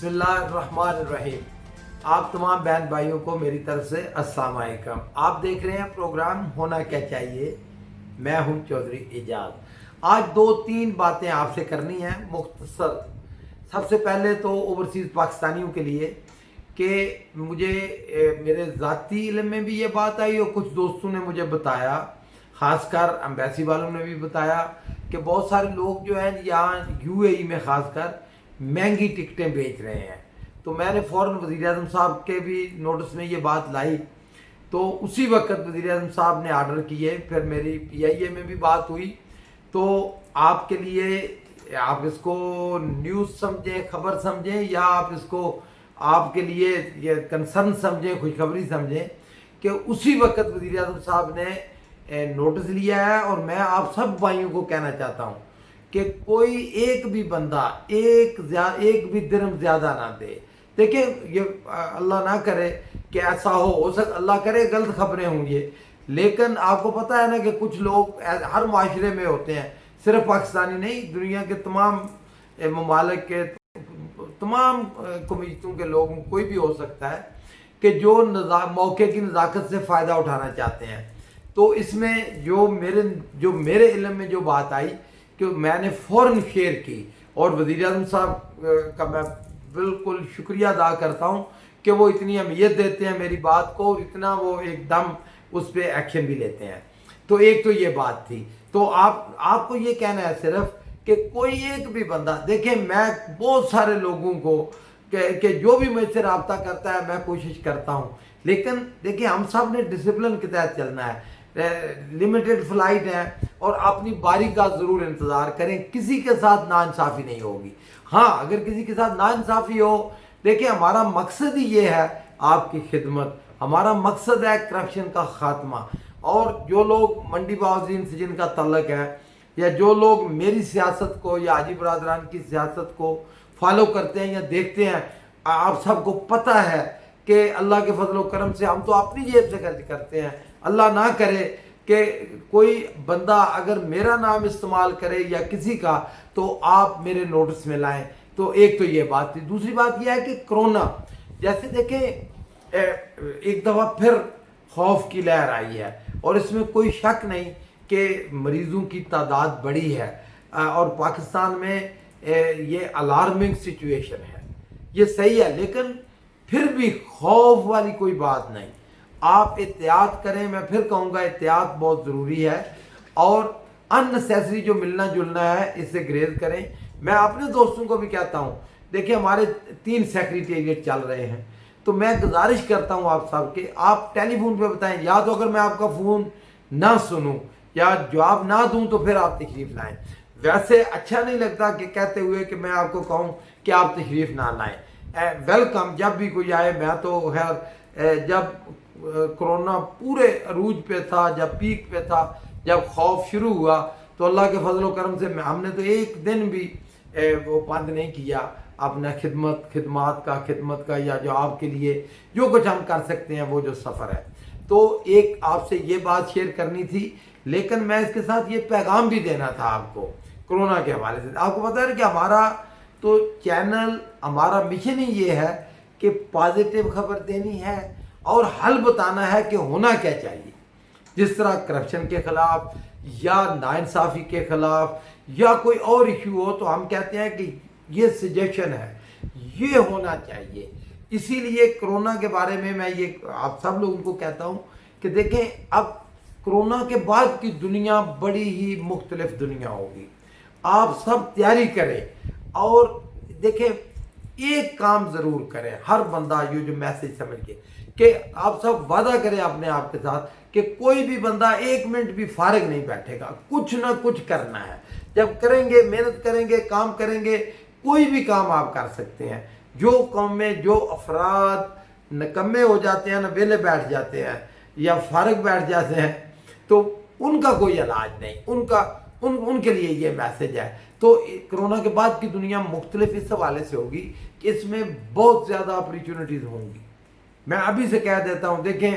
بسم اللہ الرحمن الرحیم۔ آپ تمام بہن بھائیوں کو میری طرف سے السلام علیکم۔ آپ دیکھ رہے ہیں پروگرام ہونا کیا چاہیے، میں ہوں چودھری اعجاز۔ آج 2-3 باتیں آپ سے کرنی ہیں مختصر۔ سب سے پہلے تو اوورسیز پاکستانیوں کے لیے کہ مجھے میرے ذاتی علم میں بھی یہ بات آئی اور کچھ دوستوں نے مجھے بتایا، خاص کر امبیسی والوں نے بھی بتایا کہ بہت سارے لوگ جو ہیں یہاں UAE میں خاص کر مہنگی ٹکٹیں بیچ رہے ہیں۔ تو میں نے فوراً وزیر اعظم صاحب کے بھی نوٹس میں یہ بات لائی، تو اسی وقت وزیر اعظم صاحب نے آرڈر کیے، پھر میری PIA میں بھی بات ہوئی۔ تو آپ کے لیے آپ اس کو نیوز سمجھیں، خبر سمجھیں، یا آپ اس کو آپ کے لیے یہ کنسرن سمجھیں، خوشخبری سمجھیں کہ اسی وقت وزیر اعظم صاحب نے نوٹس لیا ہے۔ اور میں آپ سب بھائیوں کو کہنا چاہتا ہوں کہ کوئی ایک بھی بندہ ایک بھی درہم زیادہ نہ دے۔ دیکھیں، یہ اللہ نہ کرے کہ ایسا ہو سکتا، اللہ کرے غلط خبریں ہوں یہ، لیکن آپ کو پتہ ہے نا کہ کچھ لوگ ہر معاشرے میں ہوتے ہیں، صرف پاکستانی نہیں، دنیا کے تمام ممالک کے تمام کمیونٹیوں کے لوگ، کوئی بھی ہو سکتا ہے کہ جو موقع کی نزاکت سے فائدہ اٹھانا چاہتے ہیں۔ تو اس میں جو میرے علم میں جو بات آئی کہ میں نے فوراً شیئر کی، اور وزیر اعظم صاحب کا میں بالکل شکریہ ادا کرتا ہوں کہ وہ اتنی اہمیت دیتے ہیں میری بات کو، اور اتنا وہ ایک دم اس پہ ایکشن بھی لیتے ہیں۔ تو ایک تو یہ بات تھی۔ تو آپ کو یہ کہنا ہے صرف کہ کوئی ایک بھی بندہ، دیکھیں میں بہت سارے لوگوں کو کہ جو بھی مجھ سے رابطہ کرتا ہے میں کوشش کرتا ہوں، لیکن دیکھیں ہم سب نے ڈسپلن کے تحت چلنا ہے، لمیٹڈ فلائٹ ہے، اور اپنی باری کا ضرور انتظار کریں، کسی کے ساتھ ناانصافی نہیں ہوگی۔ ہاں اگر کسی کے ساتھ ناانصافی ہو، دیکھیں ہمارا مقصد ہی یہ ہے آپ کی خدمت، ہمارا مقصد ہے کرپشن کا خاتمہ۔ اور جو لوگ منڈی باؤزین سے جن کا تعلق ہے، یا جو لوگ میری سیاست کو یا حاجی برادران کی سیاست کو فالو کرتے ہیں یا دیکھتے ہیں، آپ سب کو پتہ ہے کہ اللہ کے فضل و کرم سے ہم تو اپنی جیب سے خرچ کرتے ہیں۔ اللہ نہ کرے کہ کوئی بندہ اگر میرا نام استعمال کرے یا کسی کا، تو آپ میرے نوٹس میں لائیں۔ تو ایک تو یہ بات تھی۔ دوسری بات یہ ہے کہ کرونا، جیسے دیکھیں ایک دفعہ پھر خوف کی لہر آئی ہے، اور اس میں کوئی شک نہیں کہ مریضوں کی تعداد بڑی ہے، اور پاکستان میں یہ الارمنگ سچویشن ہے، یہ صحیح ہے، لیکن پھر بھی خوف والی کوئی بات نہیں۔ آپ احتیاط کریں، میں پھر کہوں گا احتیاط بہت ضروری ہے، اور ان نیسیسری جو ملنا جلنا ہے اس سے گریز کریں۔ میں اپنے دوستوں کو بھی کہتا ہوں، دیکھیں ہمارے 3 سیکریٹریٹ چل رہے ہیں، تو میں گزارش کرتا ہوں آپ سب کہ آپ ٹیلی فون پہ بتائیں، یا تو اگر میں آپ کا فون نہ سنوں یا جواب نہ دوں تو پھر آپ تشریف لائیں۔ ویسے اچھا نہیں لگتا کہ کہتے ہوئے کہ میں آپ کو کہوں کہ آپ تشریف نہ لائیں۔ ویلکم، جب بھی کوئی آئے۔ میں تو خیر جب کرونا پورے عروج پہ تھا، جب پیک پہ تھا، جب خوف شروع ہوا، تو اللہ کے فضل و کرم سے ہم نے تو ایک دن بھی وہ بند نہیں کیا اپنا خدمت کا یا جو آپ کے لیے جو کچھ ہم کر سکتے ہیں وہ جو سفر ہے۔ تو ایک آپ سے یہ بات شیئر کرنی تھی، لیکن میں اس کے ساتھ یہ پیغام بھی دینا تھا آپ کو کرونا کے حوالے سے۔ آپ کو پتہ ہے کہ ہمارا تو چینل، ہمارا مشن ہی یہ ہے کہ پازیٹیو خبر دینی ہے اور حل بتانا ہے کہ ہونا کیا چاہیے۔ جس طرح کرپشن کے خلاف یا ناانصافی کے خلاف یا کوئی اور ایشو ہو، تو ہم کہتے ہیں کہ یہ سجیشن ہے، یہ ہونا چاہیے۔ اسی لیے کرونا کے بارے میں یہ آپ سب لوگوں کو کہتا ہوں کہ دیکھیں اب کرونا کے بعد کی دنیا بڑی ہی مختلف دنیا ہوگی۔ آپ سب تیاری کریں، اور دیکھیں ایک کام ضرور کریں ہر بندہ، یہ جو میسج سمجھ کے، کہ آپ سب وعدہ کریں اپنے آپ کے ساتھ کہ کوئی بھی بندہ 1 منٹ بھی فارغ نہیں بیٹھے گا، کچھ نہ کچھ کرنا ہے۔ جب کریں گے، محنت کریں گے، کام کریں گے، کوئی بھی کام آپ کر سکتے ہیں۔ جو قوم میں جو افراد نکمے ہو جاتے ہیں، نہ ویلے بیٹھ جاتے ہیں یا فارغ بیٹھ جاتے ہیں، تو ان کا کوئی علاج نہیں، ان کے لیے یہ میسج ہے۔ تو کرونا کے بعد کی دنیا مختلف اس حوالے سے ہوگی کہ اس میں بہت زیادہ اپرچونٹیز ہوں گی۔ میں ابھی سے کہہ دیتا ہوں، دیکھیں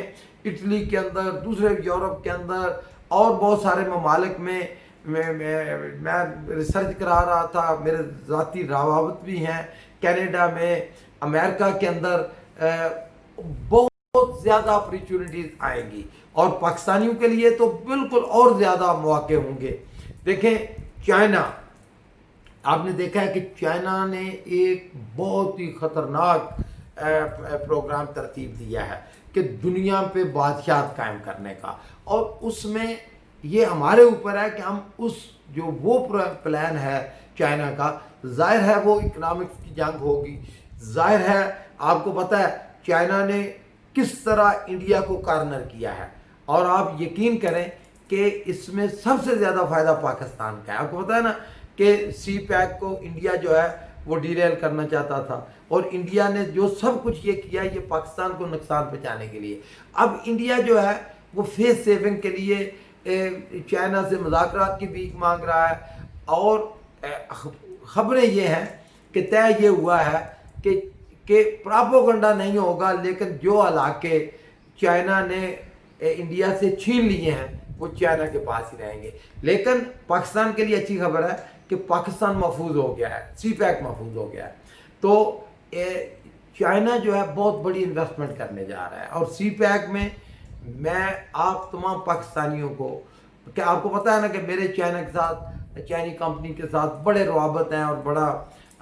اٹلی کے اندر، دوسرے یورپ کے اندر اور بہت سارے ممالک میں میں ریسرچ کرا رہا تھا، میرے ذاتی روابط بھی ہیں کینیڈا میں، امریکہ کے اندر بہت زیادہ اپرچونٹیز آئیں گی، اور پاکستانیوں کے لیے تو بالکل اور زیادہ مواقع ہوں گے۔ دیکھیں چائنا، آپ نے دیکھا ہے کہ چائنا نے ایک بہت ہی خطرناک پروگرام ترتیب دیا ہے کہ دنیا پہ بادشاہت قائم کرنے کا، اور اس میں یہ ہمارے اوپر ہے کہ ہم اس جو وہ پلان ہے چائنا کا، ظاہر ہے وہ اکنامکس کی جنگ ہوگی، ظاہر ہے آپ کو پتہ ہے چائنا نے کس طرح انڈیا کو کارنر کیا ہے، اور آپ یقین کریں کہ اس میں سب سے زیادہ فائدہ پاکستان کا ہے۔ آپ کو پتہ ہے نا کہ سی پیک کو انڈیا جو ہے وہ ڈیریل کرنا چاہتا تھا، اور انڈیا نے جو سب کچھ یہ کیا یہ پاکستان کو نقصان پہنچانے کے لیے۔ اب انڈیا جو ہے وہ فیس سیونگ کے لیے چائنا سے مذاکرات کی بھیک مانگ رہا ہے، اور خبریں یہ ہیں کہ طے یہ ہوا ہے کہ پراپوگنڈا نہیں ہوگا، لیکن جو علاقے چائنا نے انڈیا سے چھین لیے ہیں وہ چائنا کے پاس ہی رہیں گے۔ لیکن پاکستان کے لیے اچھی خبر ہے کہ پاکستان محفوظ ہو گیا ہے، سی پیک محفوظ ہو گیا ہے، تو چائنا جو ہے بہت بڑی انویسٹمنٹ کرنے جا رہا ہے، اور سی پیک میں میں آپ تمام پاکستانیوں کو، کہ آپ کو پتہ ہے نا کہ میرے چائنا کے ساتھ، چائنی کمپنی کے ساتھ بڑے روابط ہیں، اور بڑا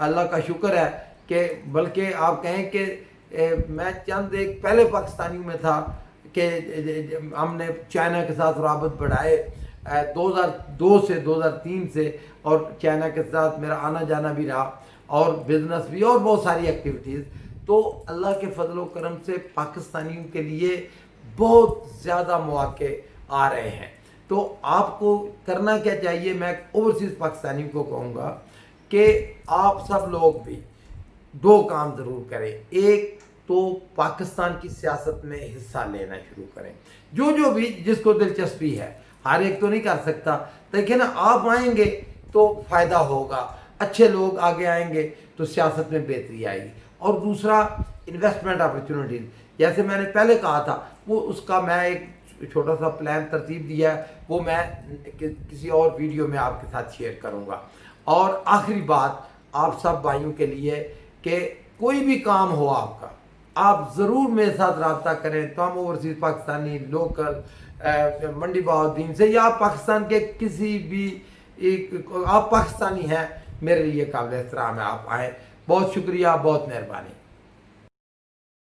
اللہ کا شکر ہے کہ بلکہ آپ کہیں کہ میں چند ایک پہلے پاکستانیوں میں تھا کہ ہم نے چائنا کے ساتھ روابط بڑھائے 2002 سے 2003 سے، اور چائنا کے ساتھ میرا آنا جانا بھی رہا، اور بزنس بھی، اور بہت ساری ایکٹیویٹیز۔ تو اللہ کے فضل و کرم سے پاکستانیوں کے لیے بہت زیادہ مواقع آ رہے ہیں۔ تو آپ کو کرنا کیا چاہیے، میں اوورسیز پاکستانیوں کو کہوں گا کہ آپ سب لوگ بھی دو کام ضرور کریں۔ ایک تو پاکستان کی سیاست میں حصہ لینا شروع کریں، جو بھی جس کو دلچسپی ہے، ہر ایک تو نہیں کر سکتا، دیکھیں نا آپ آئیں گے تو فائدہ ہوگا، اچھے لوگ آگے آئیں گے تو سیاست میں بہتری آئے گی۔ اور دوسرا انویسٹمنٹ اپرچونٹیز، جیسے میں نے پہلے کہا تھا، وہ اس کا میں ایک چھوٹا سا پلان ترتیب دیا ہے، وہ میں کسی اور ویڈیو میں آپ کے ساتھ شیئر کروں گا۔ اور آخری بات آپ سب بھائیوں کے لیے کہ کوئی بھی کام ہو آپ کا، آپ ضرور میرے ساتھ رابطہ کریں، تو ہم اوورسیز پاکستانی لوکل منڈی بہاؤالدین سے، یا آپ پاکستان کے کسی بھی آپ پاکستانی ہیں، میرے لیے قابل احترام ہے، آپ آئیں۔ بہت شکریہ، بہت مہربانی۔